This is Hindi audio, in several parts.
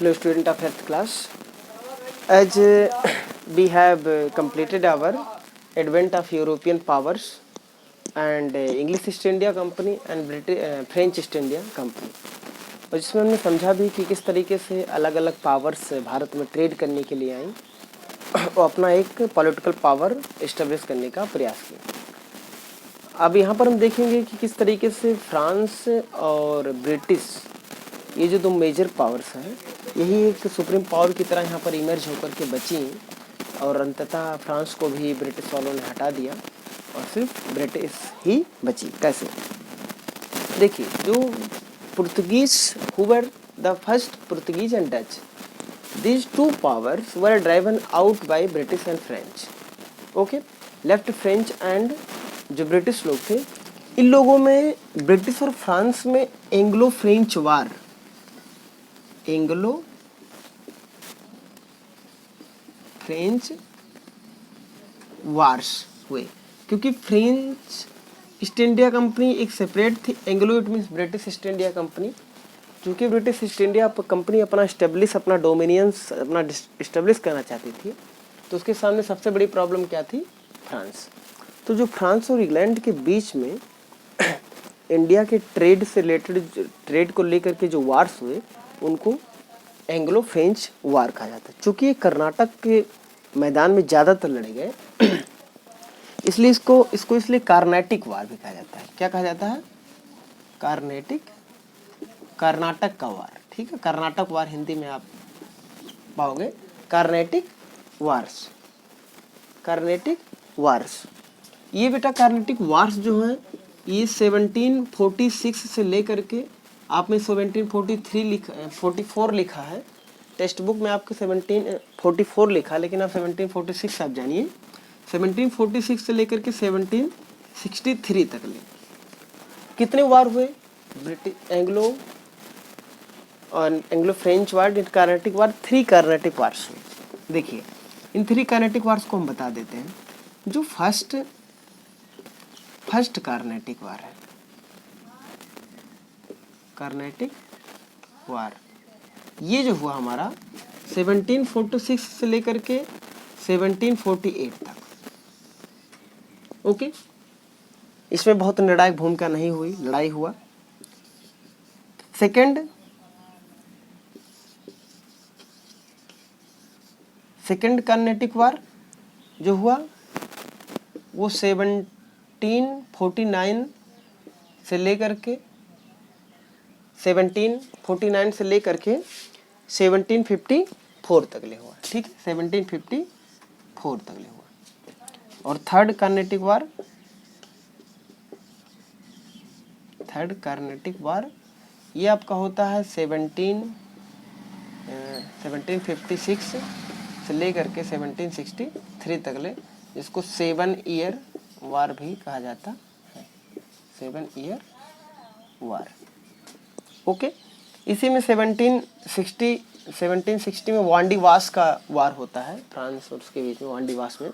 Hello student of 8th class. As we have completed our advent of European powers and English East India Company and French East India Company, और जिसमें हमने समझा भी कि किस तरीके से अलग अलग पावर्स भारत में ट्रेड करने के लिए आई और अपना एक पॉलिटिकल पावर इस्टेब्लिश करने का प्रयास किया। अब यहाँ पर हम देखेंगे कि किस तरीके से फ्रांस और ब्रिटिश, ये जो दो मेजर पावर्स हैं, यही एक सुप्रीम पावर की तरह यहाँ पर इमर्ज होकर के बची और अंततः फ्रांस को भी ब्रिटिश वालों ने हटा दिया और सिर्फ ब्रिटिश ही बची। कैसे? देखिए, जो Portuguese who were the first Portuguese and Dutch, these two powers were driven out by British and French. Okay, left French and जो ब्रिटिश लोग थे, इन लोगों में ब्रिटिश और फ्रांस में Anglo French war, Anglo French wars हुए, क्योंकि फ्रेंच ईस्ट इंडिया कंपनी एक सेपरेट थी, Anglo it means British East India Company. चूँकि ब्रिटिश ईस्ट इंडिया कंपनी अपना डोमिनियंस अपना इस्टेब्लिश करना चाहती थी, तो उसके सामने सबसे बड़ी प्रॉब्लम क्या थी? फ्रांस। तो जो फ्रांस और इंग्लैंड के बीच में इंडिया के ट्रेड से रिलेटेड, ट्रेड को लेकर के जो वार्स हुए, उनको एंग्लो फ्रेंच वार कहा जाता है। चूँकि ये कर्नाटक के मैदान में ज़्यादातर लड़े गए, इसलिए इसको इसलिए कार्नेटिक वार भी कहा जाता है। क्या कहा जाता है? कार्नेटिक, कर्नाटक का वार। ठीक है, कर्नाटक वार हिंदी में आप पाओगे, कार्नेटिक वार्स, कार्नेटिक वार्स। ये बेटा कार्नेटिक वार्स जो हैं, ये 1746 से लेकर के आपने 1744 लिखा है, टेक्स्ट बुक में आपके 1744 लिखा, लेकिन आप 1746 आप जानिए। 1746 से लेकर के 1763 तक ले कितने वार हुए? ब्रिटिश एंग्लो और एंग्लो फ्रेंच वार, कार्नेटिक वार, 3 कार्नेटिक वार्स हुए। देखिए, इन 3 कार्नेटिक वार्स को हम बता देते हैं। जो फर्स्ट कार्नेटिक वार है, कार्नेटिक वार, ये जो हुआ हमारा 1746 से लेकर के 1748 तक। ओके, इसमें बहुत निर्णायक भूमिका नहीं हुई, लड़ाई हुआ। सेकंड कार्नेटिक वार जो हुआ, वो 1749 से लेकर के 1754 तक ले हुआ। ठीक है, 1754 तक ले हुआ। और थर्ड कार्नेटिक वार, ये आपका होता है 1756 से लेकर के 1763 तक ले, जिसको 7 ईयर वार भी कहा जाता है, 7 ईयर वार। ओके, इसी में 1760 में वांडीवास का वार होता है, फ्रांस और उसके बीच में, वांडीवास में।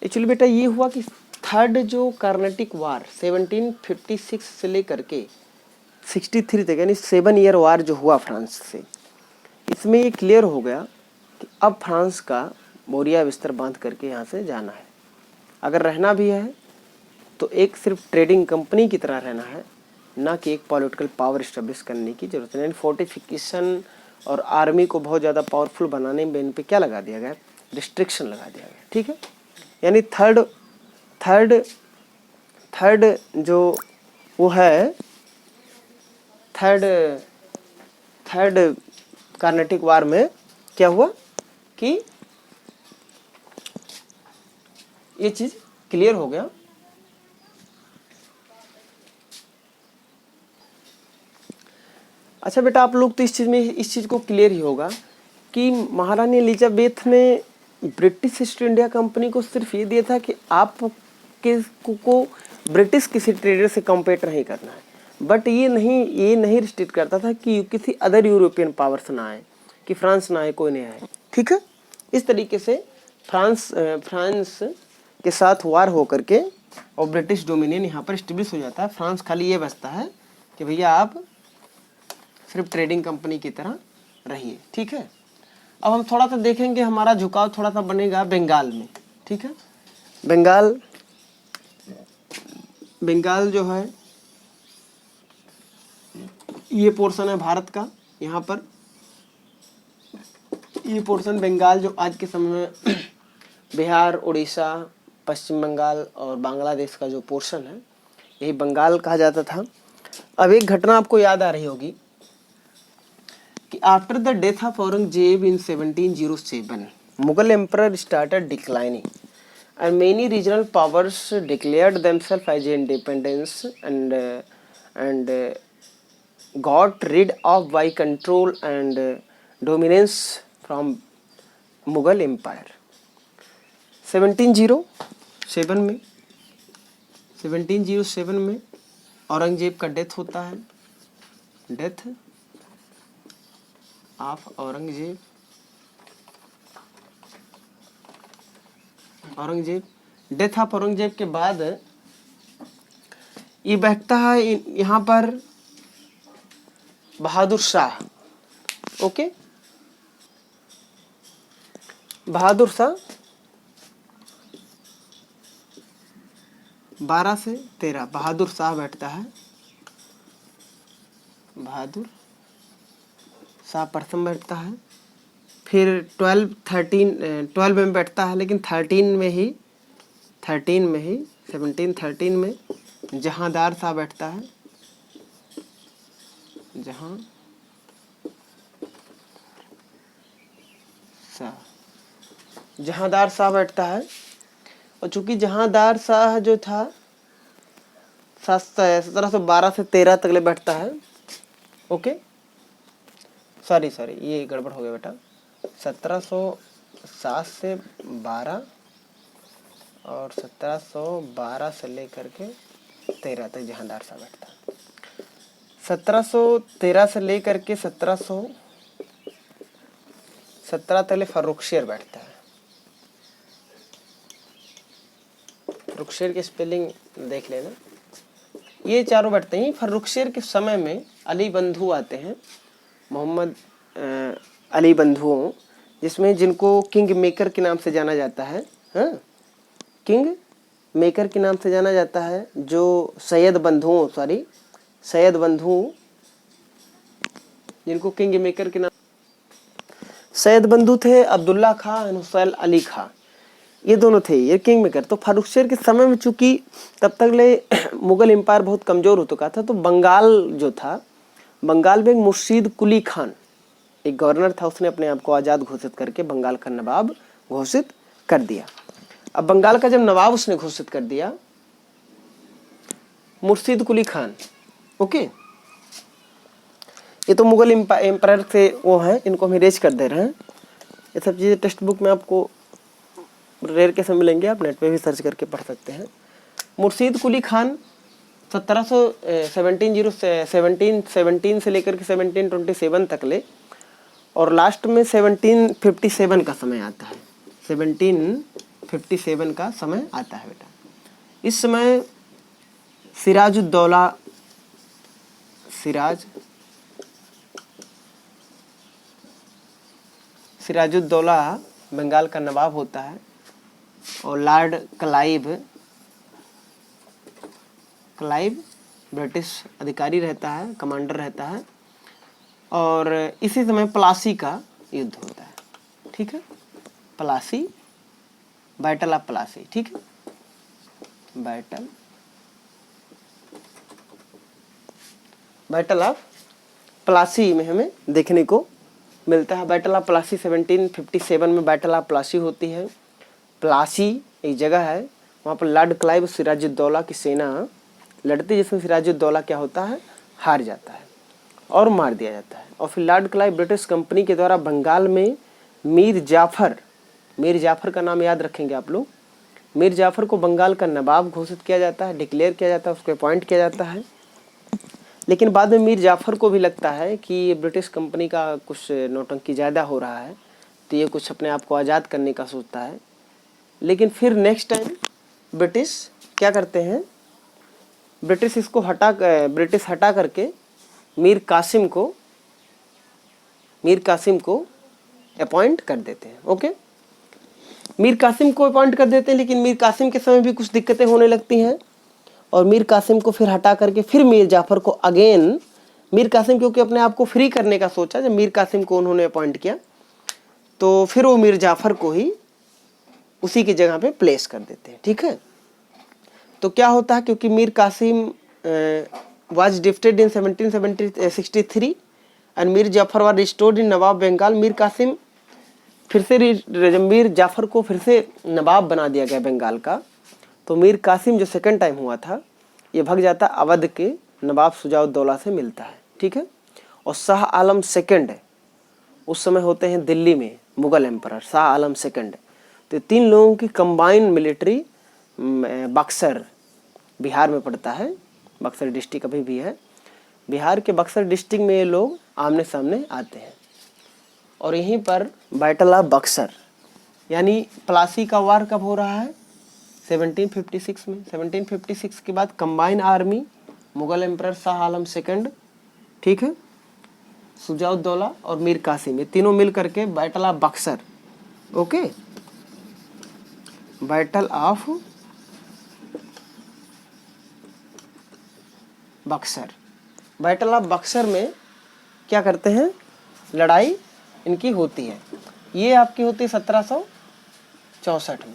एक्चुअली बेटा ये हुआ कि थर्ड जो कार्नेटिक वार 1756 से लेकर के 63 तक, यानी 7 ईयर वार जो हुआ फ्रांस से, इसमें ये क्लियर हो गया कि अब फ्रांस का बोरिया बिस्तर बांध करके यहाँ से जाना है। अगर रहना भी है तो एक सिर्फ ट्रेडिंग कंपनी की तरह रहना है, ना कि एक पॉलिटिकल पावर इस्टेब्लिश करने की जरूरत है। यानी फोर्टिफिकेशन और आर्मी को बहुत ज़्यादा पावरफुल बनाने में इन पे क्या लगा दिया गया? रिस्ट्रिक्शन लगा दिया गया। ठीक है, यानी थर्ड जो वो है, थर्ड कार्नेटिक वार में क्या हुआ कि ये चीज क्लियर हो गया। अच्छा बेटा, आप लोग तो इस चीज को क्लियर ही होगा कि महारानी एलिजाबेथ ने ब्रिटिश ईस्ट इंडिया कंपनी को सिर्फ ये दिया था कि आप को ब्रिटिश किसी ट्रेडर से कम्पेट नहीं करना है, बट ये नहीं रिस्ट्रिक्ट करता था कि किसी अदर यूरोपियन पावर्स ना आए, कि फ्रांस ना आए, कोई नहीं आए। ठीक है, इस तरीके से फ्रांस के साथ वार होकर के और ब्रिटिश डोमिनियन यहाँ पर स्टेब्लिश हो जाता है। फ्रांस खाली ये बचता है कि भैया आप सिर्फ ट्रेडिंग कंपनी की तरह रही है, ठीक है। अब हम थोड़ा सा देखेंगे, हमारा झुकाव थोड़ा सा बनेगा बंगाल में, ठीक है। बंगाल जो है ये पोर्शन है भारत का, यहाँ पर ये पोर्शन बंगाल जो आज के समय में बिहार, उड़ीसा, पश्चिम बंगाल और बांग्लादेश का जो पोर्शन है यही बंगाल कहा जाता था। अब एक घटना आपको याद आ रही होगी कि after the death of Aurangzeb in 1707 Mughal emperor started declining and many regional powers declared themselves as independence and got rid of by control and dominance from Mughal Empire. 1707 में औरंगजेब का डेथ होता है, death of Aurangzeb death of Aurangzeb के बाद ये बैठता है यहाँ पर बहादुर शाह, ओके। बहादुर शाह 12 से 13 बहादुर शाह बैठता है, बहादुर शाह प्रथम बैठता है। फिर 12 में बैठता है, लेकिन 13 में ही 1713 में जहांदार शाह बैठता है, जहांदार शाह बैठता है। और चूंकि जहांदार शाह जो था 1712 से 13 तक ले बैठता है, ओके। सॉरी ये गड़बड़ हो गया बेटा, 1707 से 12 और 1712 से लेकर के 13 तक जहांदार शाह बैठता है। 1713 से लेकर के 1717 तक फर्रुखशेर बैठता है। फर्रुखशेर की स्पेलिंग देख लेना। ये चारों बैठते हैं। फर्रुखशेर के समय में अली बंधु आते हैं, मोहम्मद अली बंधुओं, जिसमें जिनको किंग मेकर के नाम से जाना जाता है, हाँ, किंग मेकर के नाम से जाना जाता है, जो सैयद बंधु जिनको किंग मेकर के नाम सैयद बंधु थे, अब्दुल्ला खां और हुसैन अली खां, ये दोनों थे ये किंग मेकर। तो फर्रुखशेर के समय में चूंकि तब तक ले मुगल एम्पायर बहुत कमजोर हो चुका था, तो बंगाल जो था, बंगाल में मुर्शीद कुली खान एक गवर्नर था, उसने अपने आप को आज़ाद घोषित करके बंगाल का नवाब घोषित कर दिया। अब बंगाल का जब नवाब उसने घोषित कर दिया, मुर्शीद कुली खान, ओके। ये तो मुगल एम्पायर से वो हैं, इनको हम इरेज कर दे रहे हैं। ये सब चीज़ें टेक्स्ट बुक में आपको रेयर कैसे मिलेंगे, आप नेट पे भी सर्च करके पढ़ सकते हैं। मुर्शीद कुली खान 1717 से लेकर के 1727 तक ले, और लास्ट में 1757 का समय आता है। 1757 का समय आता है बेटा। इस समय सिराजुद्दौला बंगाल का नवाब होता है, और लॉर्ड क्लाइव ब्रिटिश अधिकारी रहता है, कमांडर रहता है। और इसी समय प्लासी का युद्ध होता है, ठीक है। प्लासी, बैटल ऑफ प्लासी, ठीक है। बैटल ऑफ प्लासी में हमें देखने को मिलता है। बैटल ऑफ प्लासी 1757 में बैटल ऑफ प्लासी होती है। प्लासी एक जगह है, वहाँ पर लॉर्ड क्लाइव सिराजुद्दौला की सेना लड़ती, जिसमें सिराजुद्दौला क्या होता है, हार जाता है और मार दिया जाता है। और फिर लॉर्ड क्लाइव ब्रिटिश कंपनी के द्वारा बंगाल में मीर जाफर का नाम याद रखेंगे आप लोग। मीर जाफर को बंगाल का नवाब घोषित किया जाता है, डिक्लेयर किया जाता है, उसको अपॉइंट किया जाता है। लेकिन बाद में मीर जाफर को भी लगता है कि ये ब्रिटिश कंपनी का कुछ नौटंकी ज़्यादा हो रहा है, तो ये कुछ अपने आप को आज़ाद करने का सोचता है। लेकिन फिर नेक्स्ट टाइम ब्रिटिश क्या करते हैं, ब्रिटिश हटा करके मीर कासिम को मीर कासिम को अपॉइंट कर देते हैं। ओके, मीर कासिम को अपॉइंट कर देते हैं, लेकिन मीर कासिम के समय भी कुछ दिक्कतें होने लगती हैं और मीर कासिम को फिर हटा करके फिर मीर जाफ़र को अगेन, मीर कासिम क्योंकि अपने आप को फ्री करने का सोचा, जब मीर कासिम को उन्होंने अपॉइंट किया तो फिर वो मीर जाफ़र को ही उसी की जगह पे प्लेस कर देते हैं। ठीक है, तो क्या होता है, क्योंकि Mir Qasim was defeated in 1763 and Mir Jafar was restored in Nawab Bengal. Mir Qasim फिर से जब मीर जाफ़र को फिर से नवाब बना दिया गया बंगाल का, तो मीर कासिम जो सेकंड टाइम हुआ था ये भाग जाता अवध के नवाब शुजाउद्दौला से मिलता है। ठीक है, और शाह आलम सेकंड उस समय होते हैं दिल्ली में मुगल एम्परर शाह आलम सेकंड। तो तीन लोगों की कंबाइंड मिलिट्री बक्सर बिहार में पड़ता है, बक्सर डिस्ट्रिक्ट अभी भी है, बिहार के बक्सर डिस्ट्रिक्ट में ये लोग आमने सामने आते हैं और यहीं पर बैटल ऑफ बक्सर यानी प्लासी का वार कब हो रहा है, 1756 में। 1756 के बाद combine army Mughal emperor Shah Alam second, ठीक है, शुजाउद्दौला और मीर कासिम, ये तीनों मिल करके battle of Buxar, okay, battle of Buxar, battle of Buxar में क्या करते हैं, लड़ाई इनकी होती है। ये आपकी होती है 1764 में,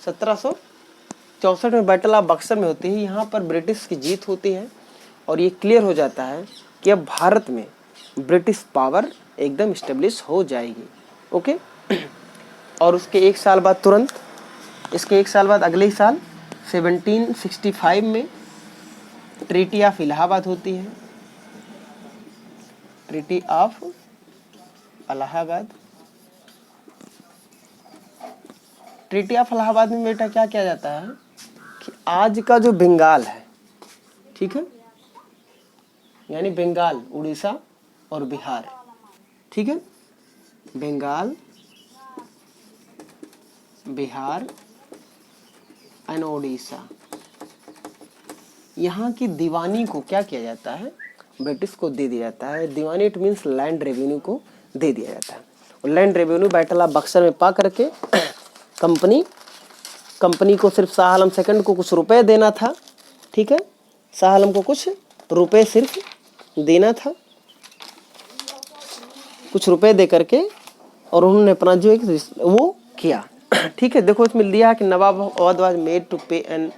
1764 में बैटल ऑफ बक्सर में होती है। यहाँ पर ब्रिटिश की जीत होती है और ये क्लियर हो जाता है कि अब भारत में ब्रिटिश पावर एकदम इस्टेब्लिश हो जाएगी। ओके, और उसके एक साल बाद तुरंत, इसके एक साल बाद अगले ही साल 1765 में ट्रीटी ऑफ इलाहाबाद होती है। Treaty of Allahabad, treaty of Allahabad में बेटा क्या किया जाता है कि आज का जो बंगाल है, ठीक है, यानी बंगाल, उड़ीसा और बिहार, ठीक है, बंगाल, बिहार एंड उड़ीसा, यहाँ की दीवानी को क्या किया जाता है, ब्रिटिश को दे दिया जाता है। दीवानी इट मीन्स लैंड रेवेन्यू को दे दिया जाता है। और land revenue battle of Buxar में पा करके कंपनी को सिर्फ शाह आलम सेकंड को कुछ रुपए देना था, ठीक है, शाह आलम को कुछ रुपए सिर्फ देना था, कुछ रुपए दे करके, और उन्होंने अपना जो एक वो किया, ठीक है। देखो इसमें लिया कि नवाब Awadh was made to pay an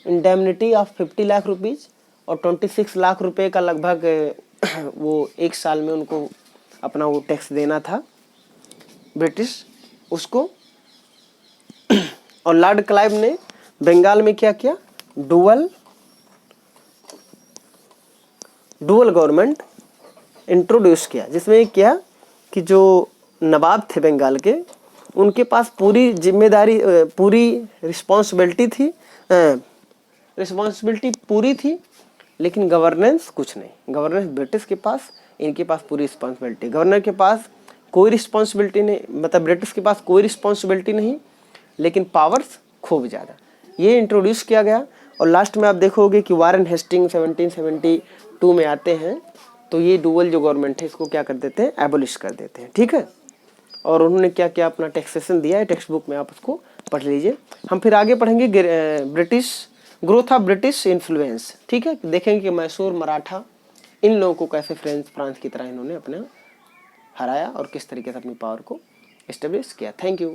indemnity of 50 lakh rupees और 26 लाख रुपए का लगभग वो एक साल में उनको अपना वो टैक्स देना था ब्रिटिश उसको। और लॉर्ड क्लाइव ने बंगाल में क्या किया, डुअल गवर्नमेंट इंट्रोड्यूस किया, जिसमें क्या कि जो नवाब थे बंगाल के, उनके पास पूरी जिम्मेदारी, पूरी रिस्पॉन्सिबिलिटी पूरी थी, लेकिन गवर्नेंस कुछ नहीं। गवर्नेंस ब्रिटिश के पास, इनके पास पूरी रिस्पॉन्सिबिलिटी। गवर्नर के पास कोई रिस्पॉन्सिबिलिटी नहीं, मतलब ब्रिटिश के पास कोई रिस्पॉन्सिबिलिटी नहीं, लेकिन पावर्स खूब ज़्यादा। ये इंट्रोड्यूस किया गया। और लास्ट में आप देखोगे कि वारेन हेस्टिंग 1772 में आते हैं, तो ये डुअल जो गवर्नमेंट है इसको क्या कर देते हैं, एबोलिश कर देते हैं, ठीक है। और उन्होंने क्या क्या अपना टैक्सेशन दिया है, टेक्स्ट बुक में आप उसको पढ़ लीजिए। हम फिर आगे पढ़ेंगे ग्रोथ ऑफ ब्रिटिश इन्फ्लुएंस, ठीक है। देखेंगे कि मैसूर, मराठा, इन लोगों को कैसे फ्रांस की तरह इन्होंने अपना हराया और किस तरीके से अपनी पावर को एस्टेब्लिश किया। Thank you.